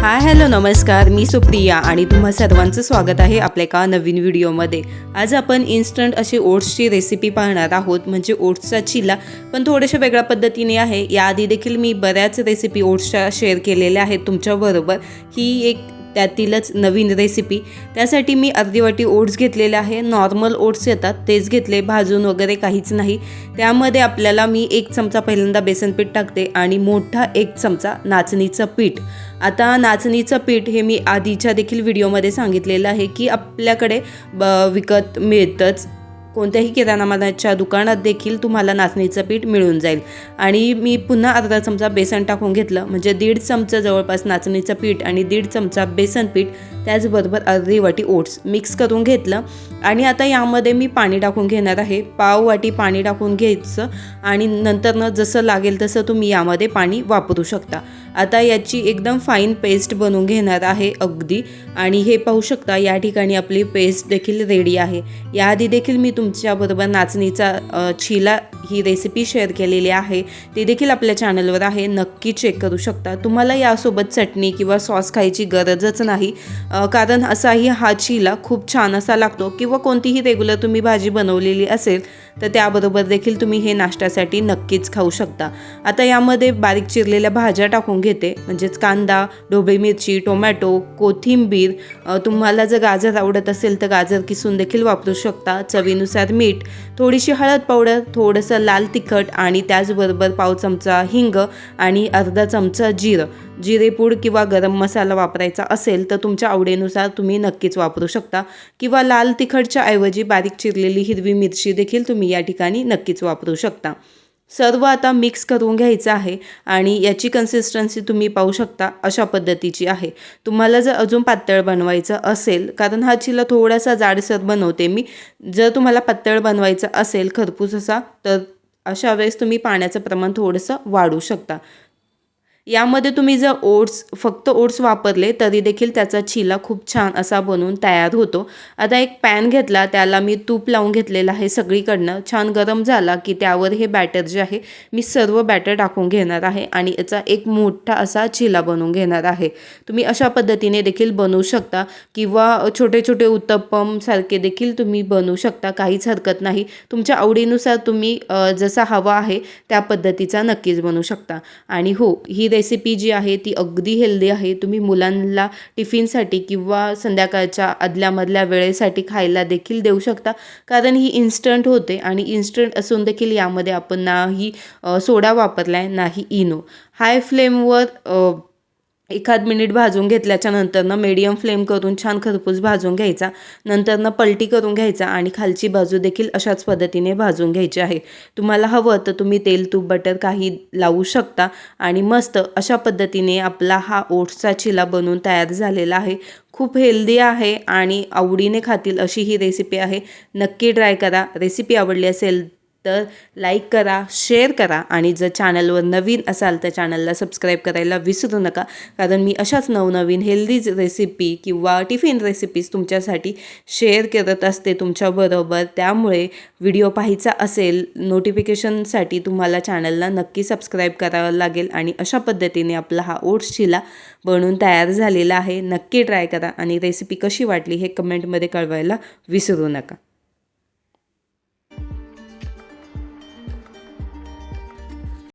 Hi hello नमस्कार, मी सुप्रिया आणि तुम्हा सर्वांचं स्वागत आहे आपल्या एका नवीन व्हिडिओमध्ये। आज आपण इन्स्टंट अशी ओट्सची रेसिपी पाहणार आहोत, म्हणजे ओट्सचा चिला, पण थोड्याशा वेगळ्या पद्धतीने आहे। याआधी देखील मी बऱ्याच रेसिपी ओट्सच्या शेअर केलेल्या आहेत तुमच्याबरोबर, ही एक त्यातीलच नवीन रेसिपी। त्यासाठी मी अर्धी वाटी ओट्स घेतलेले आहे। नॉर्मल ओट्स येतात तेच घेतले, भाजून वगैरे काहीच नाही। त्यामध्ये आपल्याला मी 1 चमचा पहिल्यांदा बेसन पीठ टाकते आणि मोठा 1 चमचा नाचणीचं पीठ। आता नाचणीचं पीठ हे मी आधीच्या देखील व्हिडिओमध्ये सांगितलेलं आहे की आपल्याकडे विकत मिळतंच, कोणत्याही किराणा मालाच्या दुकानात देखील तुम्हाला नाचणीचं पीठ मिळून जाईल। आणि मी पुन्हा अर्धा चमचा बेसन टाकून घेतलं, म्हणजे 1.5 चमचा जवळपास नाचणीचं पीठ आणि 1.5 चमचा बेसन पीठ, त्याचबरोबर अर्धी वाटी ओट्स मिक्स करून घेतलं। आणि आता यामध्ये मी पाणी टाकून घेणार आहे, पाव वाटी पाणी टाकून घ्यायचं आणि नंतर जसं लागेल तसं तुम्ही यामध्ये पाणी वापरू शकता। आता याची एकदम फाईन पेस्ट बनवून घेणार आहे अगदी, आणि हे पाहू शकता या ठिकाणी आपली पेस्ट देखील रेडी आहे। याआधी देखील मी तुमच्याबरोबर नाचणीचा चिला ही रेसिपी शेअर केलेली आहे, ती देखील आपल्या चॅनलवर आहे, नक्की चेक करू शकता। तुम्हाला यासोबत चटणी किंवा सॉस खायची गरजच नाही, कारण असाही हा चिला खूप छान असा लागतो। किंवा कोणतीही रेग्युलर तुम्ही भाजी बनवलेली असेल तर त्याबरोबर देखील तुम्ही हे नाश्त्यासाठी नक्कीच खाऊ शकता। आता यामध्ये बारीक चिरलेल्या भाज्या टाकून घेते, म्हणजेच कांदा, ढोबळी मिरची, टोमॅटो, कोथिंबीर, तुम्हाला जर गाजर आवडत असेल तर गाजर किसून देखील वापरू शकता। चवीनुसार मीठ, थोडीशी हळद पावडर, थोडंसं लाल तिखट आणि त्याचबरोबर पाव चमचा हिंग आणि अर्धा चमचा जिरेपूड किंवा गरम मसाला वापरायचा असेल तर तुमच्या आवडीनुसार तुम्ही नक्कीच वापरू शकता, किंवा लाल तिखटच्या ऐवजी बारीक चिरलेली हिरवी मिरची देखील तुम्ही या ठिकाणी नक्कीच वापरू शकता। सर्व आता मिक्स करून घ्यायचं आहे आणि याची कन्सिस्टन्सी तुम्ही पाहू शकता अशा पद्धतीची आहे। तुम्हाला जर अजून पातळ बनवायचं असेल, कारण हा चिला थोडासा जाडसर बनवते मी, जर तुम्हाला पातळ बनवायचं असेल खरपूस असा, तर अशा वेळेस तुम्ही पाण्याचं प्रमाण थोडंसं वाढवू शकता। यामध्ये तुम्ही जर फक्त ओट्स वापरले तरी देखील त्याचा चिला खूप छान असा बनवून तयार होतो। आता एक पॅन घेतला, त्याला मी तूप लावून घेतलेलं आहे सगळीकडनं, छान गरम झाला की त्यावर हे बॅटर जे आहे मी सर्व बॅटर टाकून घेणार आहे आणि याचा एक मोठा असा चिला बनवून घेणार आहे। तुम्ही अशा पद्धतीने देखील बनवू शकता, किंवा छोटे छोटे उत्तप्पम सारखे देखील तुम्ही बनवू शकता, काहीच हरकत नाही। तुमच्या आवडीनुसार तुम्ही जसा हवा आहे त्या पद्धतीचा नक्कीच बनवू शकता। आणि हो, ही रेसिपी जी आहे ती अगदी हेल्दी आहे। तुम्ही मुलांना टिफिनसाठी किंवा संध्याकाळच्या आदल्यामधल्या वेळेसाठी खायला देखील देऊ शकता, कारण ही इन्स्टंट होते आणि इन्स्टंट असून देखील यामध्ये आपण नाही सोडा वापरलाय नाही इनो। हाय फ्लेमवर 1 मिनिट भाजून घेतल्याच्या नंतरनं मीडियम फ्लेम करून छान खरपूस भाजून घ्यायचा, नंतरनं पलटी करून घ्यायचा आणि खालची बाजू देखील अशाच पद्धतीने भाजून घ्यायची आहे। तुम्हाला हवं तर तुम्ही तेल, तूप, बटर काही लावू शकता आणि मस्त अशा पद्धतीने आपला हा ओट्सचा चिला बनवून तयार झालेला आहे। खूप हेल्दी आहे आणि आवडीने खातील अशी ही रेसिपी आहे, नक्की ट्राय करा। रेसिपी आवडली असेल तर लाईक करा, शेअर करा आणि जर चॅनलवर नवीन असाल तर चॅनलला सबस्क्राईब करायला विसरू नका, कारण मी अशाच नवनवीन हेल्दीज रेसिपी किंवा टिफिन रेसिपीज तुमच्यासाठी शेअर करत असते तुमच्याबरोबर। त्यामुळे व्हिडिओ पाहायचा असेल नोटिफिकेशनसाठी तुम्हाला चॅनलला नक्की सबस्क्राईब करावं लागेल। आणि अशा पद्धतीने आपला हा ओट्स चिला बनवून तयार झालेला आहे, नक्की ट्राय करा आणि रेसिपी कशी वाटली हे कमेंटमध्ये कळवायला विसरू नका।